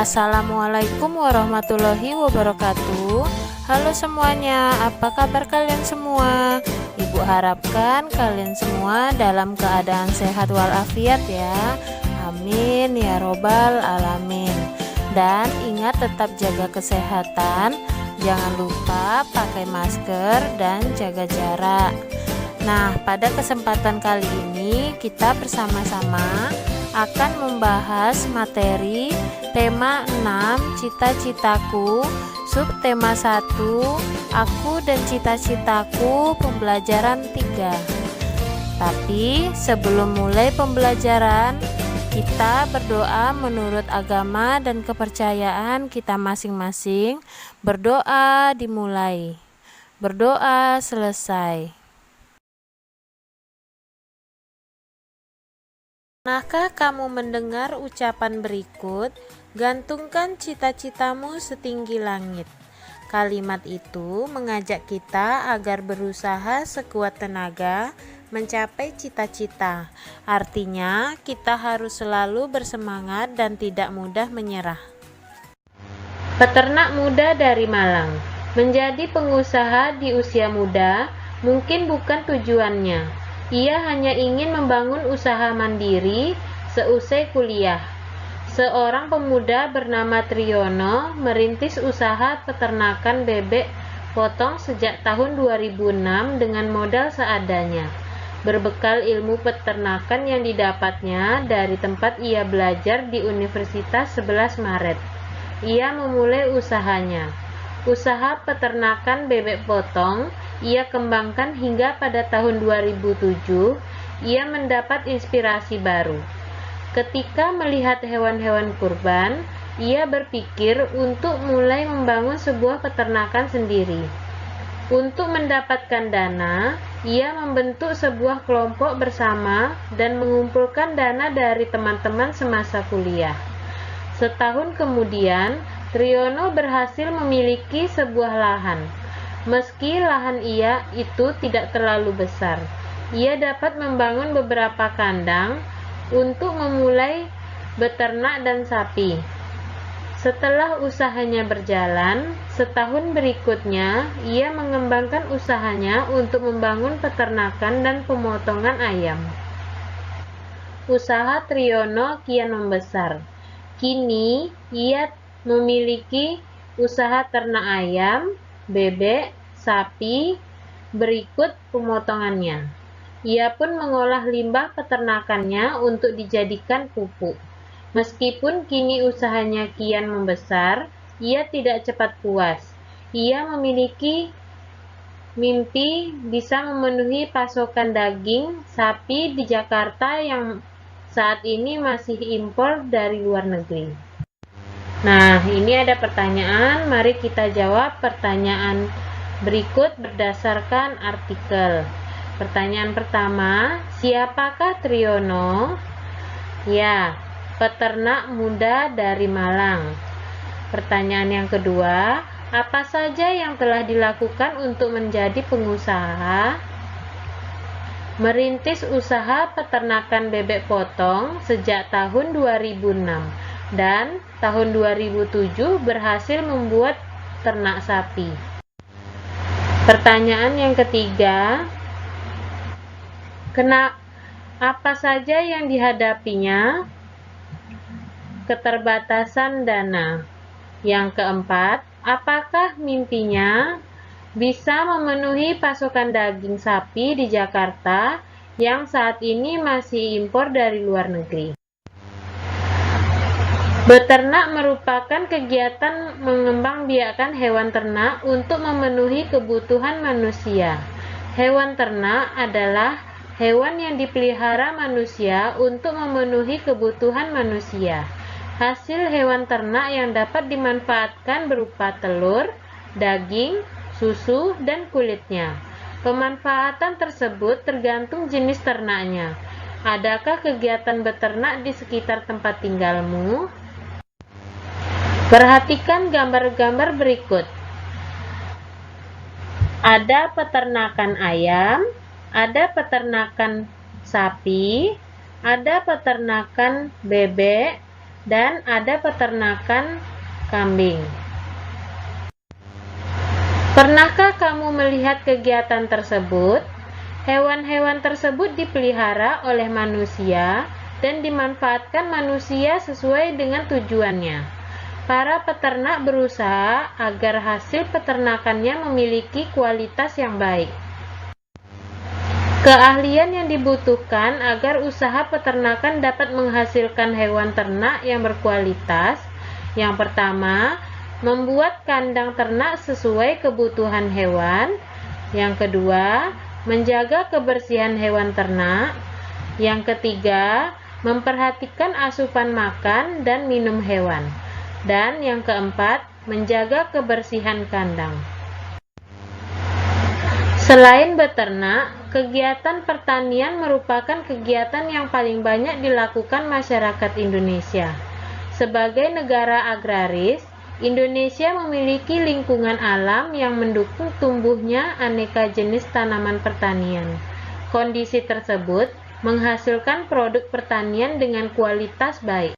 Assalamualaikum warahmatullahi wabarakatuh. Halo semuanya, apa kabar kalian semua? Ibu harapkan kalian semua dalam keadaan sehat walafiat ya. Amin ya robbal alamin. Dan ingat tetap jaga kesehatan. Jangan lupa pakai masker dan jaga jarak. Nah, pada kesempatan kali ini kita bersama-sama akan membahas materi tema 6 cita-citaku, subtema 1 aku dan cita-citaku, pembelajaran 3. Tapi sebelum mulai pembelajaran, kita berdoa menurut agama dan kepercayaan kita masing-masing. Berdoa dimulai, berdoa selesai. Pernahkah kamu mendengar ucapan berikut? Gantungkan cita-citamu setinggi langit. Kalimat itu mengajak kita agar berusaha sekuat tenaga mencapai cita-cita. Artinya, kita harus selalu bersemangat dan tidak mudah menyerah. Peternak muda dari Malang. Menjadi pengusaha di usia muda mungkin bukan tujuannya. Ia hanya ingin membangun usaha mandiri seusai kuliah. Seorang pemuda bernama Triyono merintis usaha peternakan bebek potong sejak tahun 2006 dengan modal seadanya. Berbekal ilmu peternakan yang didapatnya dari tempat ia belajar di Universitas 11 Maret, ia memulai usahanya. Usaha peternakan bebek potong ia kembangkan hingga pada tahun 2007 ia mendapat inspirasi baru. Ketika melihat hewan-hewan kurban, ia berpikir untuk mulai membangun sebuah peternakan sendiri. Untuk mendapatkan dana, ia membentuk sebuah kelompok bersama dan mengumpulkan dana dari teman-teman semasa kuliah. Setahun kemudian, Triyono berhasil memiliki sebuah lahan. Meski lahan ia itu tidak terlalu besar, ia dapat membangun beberapa kandang untuk memulai beternak dan sapi. Setelah usahanya berjalan, setahun berikutnya ia mengembangkan usahanya untuk membangun peternakan dan pemotongan ayam. Usaha Triyono kian membesar. Kini ia memiliki usaha ternak ayam, bebek, sapi. Berikut pemotongannya. Ia pun mengolah limbah peternakannya untuk dijadikan pupuk. Meskipun kini usahanya kian membesar, ia tidak cepat puas. Ia memiliki mimpi bisa memenuhi pasokan daging sapi di Jakarta yang saat ini masih impor dari luar negeri. Nah, ini ada pertanyaan. Mari kita jawab pertanyaan berikut berdasarkan artikel. Pertanyaan pertama, siapakah Triyono? Ya, peternak muda dari Malang. Pertanyaan yang kedua, apa saja yang telah dilakukan untuk menjadi pengusaha? Merintis usaha peternakan bebek potong sejak tahun 2006 dan tahun 2007 berhasil membuat ternak sapi. Pertanyaan yang ketiga, apa saja yang dihadapinya? Keterbatasan dana. Yang keempat, apakah mimpinya bisa memenuhi pasokan daging sapi di Jakarta yang saat ini masih impor dari luar negeri? Beternak merupakan kegiatan mengembangbiakkan hewan ternak untuk memenuhi kebutuhan manusia. Hewan ternak adalah hewan yang dipelihara manusia untuk memenuhi kebutuhan manusia. Hasil hewan ternak yang dapat dimanfaatkan berupa telur, daging, susu, dan kulitnya. Pemanfaatan tersebut tergantung jenis ternaknya. Adakah kegiatan beternak di sekitar tempat tinggalmu? Perhatikan gambar-gambar berikut. Ada peternakan ayam, ada peternakan sapi, ada peternakan bebek, dan ada peternakan kambing. Pernahkah kamu melihat kegiatan tersebut? Hewan-hewan tersebut dipelihara oleh manusia dan dimanfaatkan manusia sesuai dengan tujuannya. Para peternak berusaha agar hasil peternakannya memiliki kualitas yang baik. Keahlian yang dibutuhkan agar usaha peternakan dapat menghasilkan hewan ternak yang berkualitas. Yang pertama, membuat kandang ternak sesuai kebutuhan hewan. Yang kedua, menjaga kebersihan hewan ternak. Yang ketiga, memperhatikan asupan makan dan minum hewan. Dan yang keempat, menjaga kebersihan kandang. Selain beternak, kegiatan pertanian merupakan kegiatan yang paling banyak dilakukan masyarakat Indonesia. Sebagai negara agraris, Indonesia memiliki lingkungan alam yang mendukung tumbuhnya aneka jenis tanaman pertanian. Kondisi tersebut menghasilkan produk pertanian dengan kualitas baik.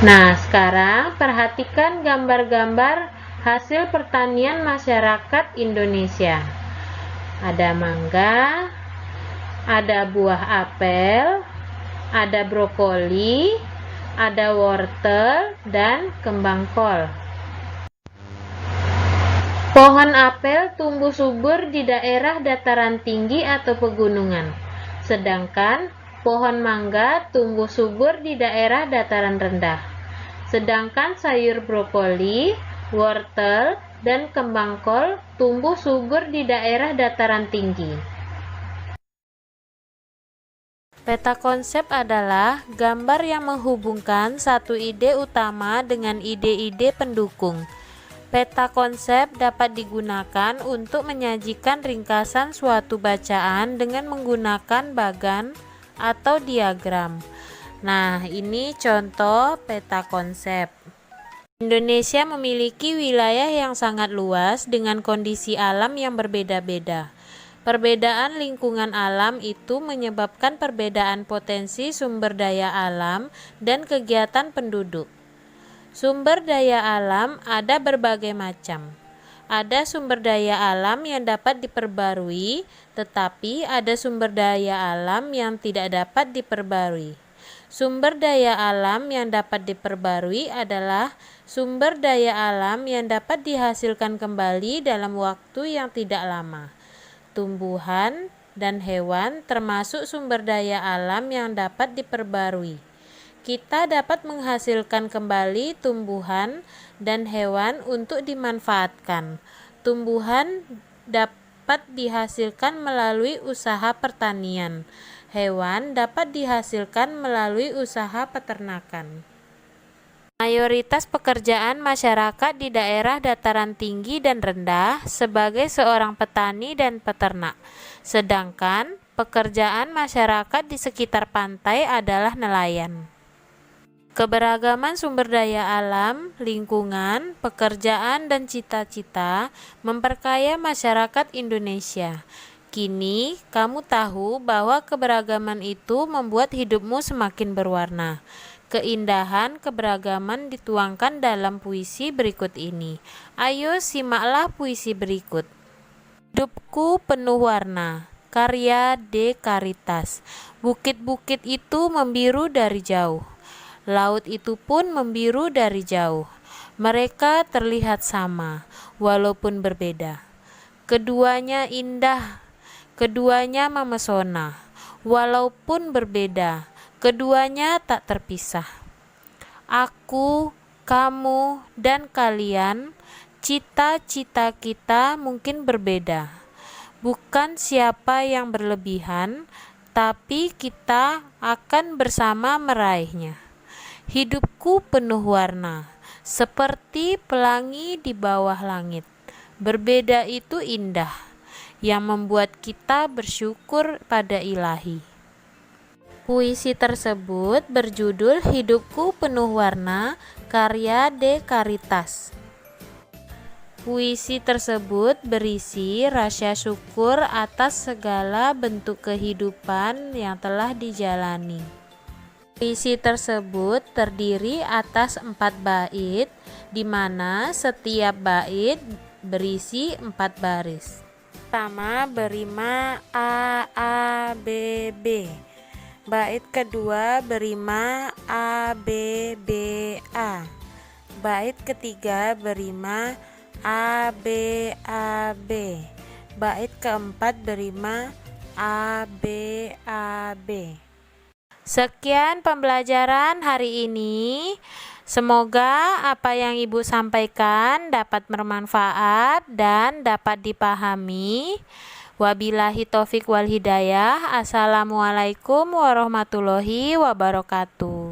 Nah, sekarang perhatikan gambar-gambar hasil pertanian masyarakat Indonesia. Ada mangga, ada buah apel, ada brokoli, ada wortel, dan kembang kol. Pohon apel tumbuh subur di daerah dataran tinggi atau pegunungan, sedangkan pohon mangga tumbuh subur di daerah dataran rendah. Sedangkan sayur brokoli, wortel, dan kembang kol tumbuh subur di daerah dataran tinggi. Peta konsep adalah gambar yang menghubungkan satu ide utama dengan ide-ide pendukung. Peta konsep dapat digunakan untuk menyajikan ringkasan suatu bacaan dengan menggunakan bagan atau diagram. Nah, ini contoh peta konsep. Indonesia memiliki wilayah yang sangat luas dengan kondisi alam yang berbeda-beda. Perbedaan lingkungan alam itu menyebabkan perbedaan potensi sumber daya alam dan kegiatan penduduk. Sumber daya alam ada berbagai macam. Ada sumber daya alam yang dapat diperbarui, tetapi ada sumber daya alam yang tidak dapat diperbarui. Sumber daya alam yang dapat diperbarui adalah sumber daya alam yang dapat dihasilkan kembali dalam waktu yang tidak lama. Tumbuhan dan hewan termasuk sumber daya alam yang dapat diperbarui. Kita dapat menghasilkan kembali tumbuhan dan hewan untuk dimanfaatkan. Tumbuhan dapat dihasilkan melalui usaha pertanian. Hewan dapat dihasilkan melalui usaha peternakan. Mayoritas pekerjaan masyarakat di daerah dataran tinggi dan rendah sebagai seorang petani dan peternak, sedangkan pekerjaan masyarakat di sekitar pantai adalah nelayan. Keberagaman sumber daya alam, lingkungan, pekerjaan, dan cita-cita memperkaya masyarakat Indonesia. Kini, kamu tahu bahwa keberagaman itu membuat hidupmu semakin berwarna. Keindahan keberagaman dituangkan dalam puisi berikut ini. Ayo simaklah puisi berikut. Hidupku penuh warna, karya De Caritas. Bukit-bukit itu membiru dari jauh. Laut itu pun membiru dari jauh. Mereka terlihat sama, walaupun berbeda. Keduanya indah, keduanya memesona, walaupun berbeda. Keduanya tak terpisah. Aku, kamu, dan kalian, cita-cita kita mungkin berbeda. Bukan siapa yang berlebihan, tapi kita akan bersama meraihnya. Hidupku penuh warna, seperti pelangi di bawah langit. Berbeda itu indah, yang membuat kita bersyukur pada Ilahi. Puisi tersebut berjudul Hidupku Penuh Warna, karya De Caritas. Puisi tersebut berisi rasa syukur atas segala bentuk kehidupan yang telah dijalani. Puisi tersebut terdiri atas 4 bait, di mana setiap bait berisi 4 baris. Pertama berima A A B B. Bait kedua berima A B B A. Bait ketiga berima A B A B. Bait keempat berima A B A B. Sekian pembelajaran hari ini. Semoga apa yang Ibu sampaikan dapat bermanfaat dan dapat dipahami. Wabillahi taufik wal hidayah. Assalamualaikum warahmatullahi wabarakatuh.